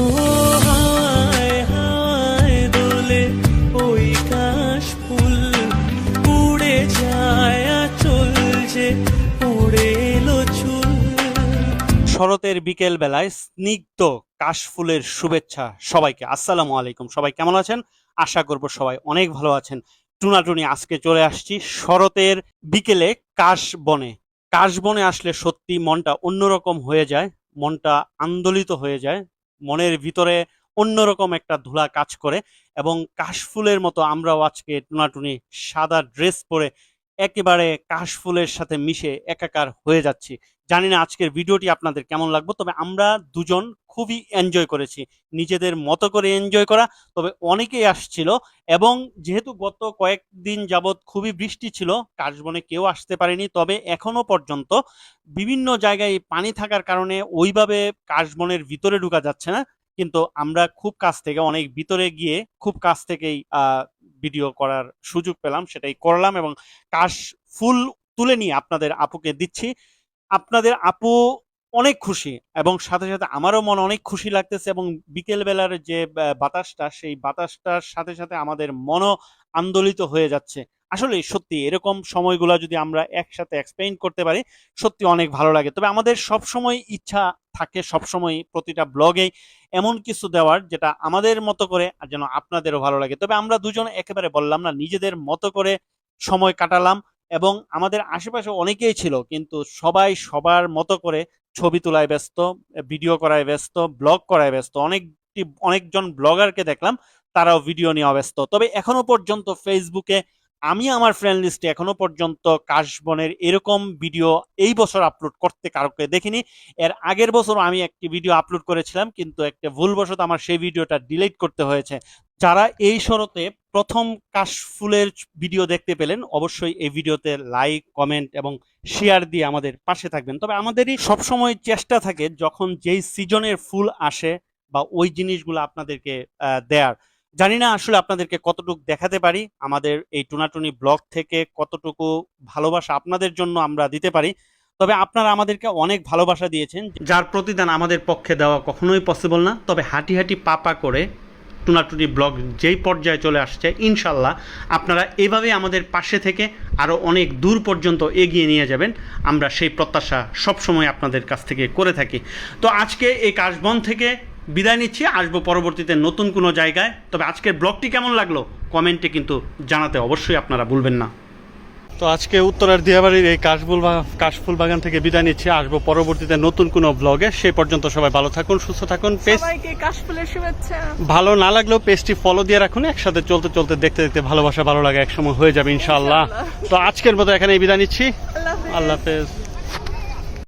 ও হায় হায় দোলে ওই কাশ ফুল উড়ে যায় আঁচল যে উড়ে এলো চুল। শরতের বিকেল বেলায় স্নিগ্ধ কাশফুলের শুভেচ্ছা সবাইকে। আসসালামু আলাইকুম। সবাই কেমন আছেন? আশা করব সবাই অনেক ভালো আছেন। টুনাটুনি আজকে চলে আসছি শরতের বিকেলে কাশবনে। কাশবনে আসলে সত্যি মনটা অন্যরকম হয়ে যায়, মনটা আন্দোলিত হয়ে যায়, মনের ভিতরে অন্যরকম একটা ধুলা কাজ করে। এবং কাশফুলের মতো আমরাও আজকে টুনাটুনি সাদা ড্রেস পরে একেবারে কাশফুলের সাথে মিশে একাকার হয়ে যাচ্ছি। জানি না আজকের ভিডিওটি আপনাদের কেমন লাগবে, তবে আমরা দুজন খুবই এনজয় করেছি, নিজেদের মতো করে এনজয় করা। তবে অনেকেই আসছিল, এবং যেহেতু গত কয়েকদিন যাবৎ খুবই বৃষ্টি ছিল, কাশবনে কেউ আসতে পারেনি। তবে এখনো পর্যন্ত বিভিন্ন জায়গায় পানি থাকার কারণে ওইভাবে কাশবনের ভিতরে ঢোকা যাচ্ছে না, কিন্তু আমরা খুব কাছ থেকে, অনেক ভিতরে গিয়ে খুব কাছ থেকেই ভিডিও করার সুযোগ পেলাম, সেটাই করলাম এবং কাশ ফুল তুলে নিয়ে আপনাদের আপুকে দিচ্ছি। আপনাদের আপু অনেক খুশি, এবং সাথে সাথে আমারও মন অনেক খুশি লাগতেছে। এবং বিকেল বেলার যে বাতাসটা, সেই বাতাসটার সাথে সাথে আমাদের মনও আন্দোলিত হয়ে যাচ্ছে। আসলে সত্যি এরকম সময়গুলো যদি আমরা একসাথে এক্সপ্লেইন করতে পারি, সত্যি অনেক ভালো লাগে। তবে আমাদের সব সময় ইচ্ছা থাকে, সব সময় প্রতিটা ব্লগেই এমন কিছু দেওয়ার যেটা আমাদের মতো করে আর যেন আপনাদেরও ভালো লাগে। তবে আমরা দুজন একেবারে বললাম না, নিজেদের মতো করে সময় কাটালাম। এবং আমাদের আশেপাশে অনেকেই ছিল, কিন্তু সবাই সবার মতো করে ছবি তোলায় ব্যস্ত, ভিডিও করায় ব্যস্ত, ব্লগ করায় ব্যস্ত। অনেকজন ব্লগারকে দেখলাম, তারাও ভিডিও নিয়ে ব্যস্ত। তবে এখনো পর্যন্ত ফেসবুকে আমি আমার ফ্রেন্ড লিস্টে এখনো পর্যন্ত কাশবনের এরকম ভিডিও এই বছর আপলোড করতে কারোকে দেখিনি। এর আগের বছর আমি একটি ভিডিও আপলোড করেছিলাম, কিন্তু একটা ভুলবশত আমার সেই ভিডিওটা ডিলিট করতে হয়েছে। যারা এই শরতে প্রথম কাশফুলের ভিডিও দেখতে পেলেন, অবশ্যই এই ভিডিওতে লাইক, কমেন্ট এবং শেয়ার দিয়ে আমাদের পাশে থাকবেন। তবে আমাদেরই সবসময় চেষ্টা থাকে যখন যেই সিজনের ফুল আসে বা ওই জিনিসগুলো আপনাদেরকে দেয়ার। জানি না আসলে আপনাদেরকে কতটুকু দেখাতে পারি, আমাদের এই টুনাটুনি ব্লগ থেকে কতটুকু ভালোবাসা আপনাদের জন্য আমরা দিতে পারি। তবে আপনারা আমাদেরকে অনেক ভালোবাসা দিয়েছেন, যার প্রতিদান আমাদের পক্ষে দেওয়া কখনোই পসিবল না। তবে হাঁটি হাঁটি পা করে টুনাটুনি ব্লগ যেই পর্যায়ে চলে আসছে, ইনশাল্লাহ আপনারা এভাবেই আমাদের পাশে থেকে আরও অনেক দূর পর্যন্ত এগিয়ে নিয়ে যাবেন, আমরা সেই প্রত্যাশা সবসময় আপনাদের কাছ থেকে করে থাকি। তো আজকে এই কাশবন থেকে বিদায় নিচ্ছি, আসবো পরবর্তীতে নতুন কোনো জায়গায়। তবে আজকের ব্লগটি কেমন লাগলো কমেন্টে কিন্তু জানাতে অবশ্যই আপনারা ভুলবেন না। তো আজকে উত্তরার দিয়াবাড়ির এই কাশফুল বাগান থেকে বিদায় নিচ্ছি, আসবো পরবর্তীতে নতুন কোনো ব্লগে। সেই পর্যন্ত সবাই ভালো থাকুন, সুস্থ থাকুন। সবাইকে কাশফুলের শুভেচ্ছা। ভালো না লাগলেও পেজটি ফলো দিয়ে রাখুন, একসাথে চলতে চলতে দেখতে দেখতে ভালোবাসা ভালো লাগে একসময় হয়ে যাবে ইনশাআল্লাহ। তো আজকের মতো এখানে বিদায় নিচ্ছি, আল্লাহ হাফেজ।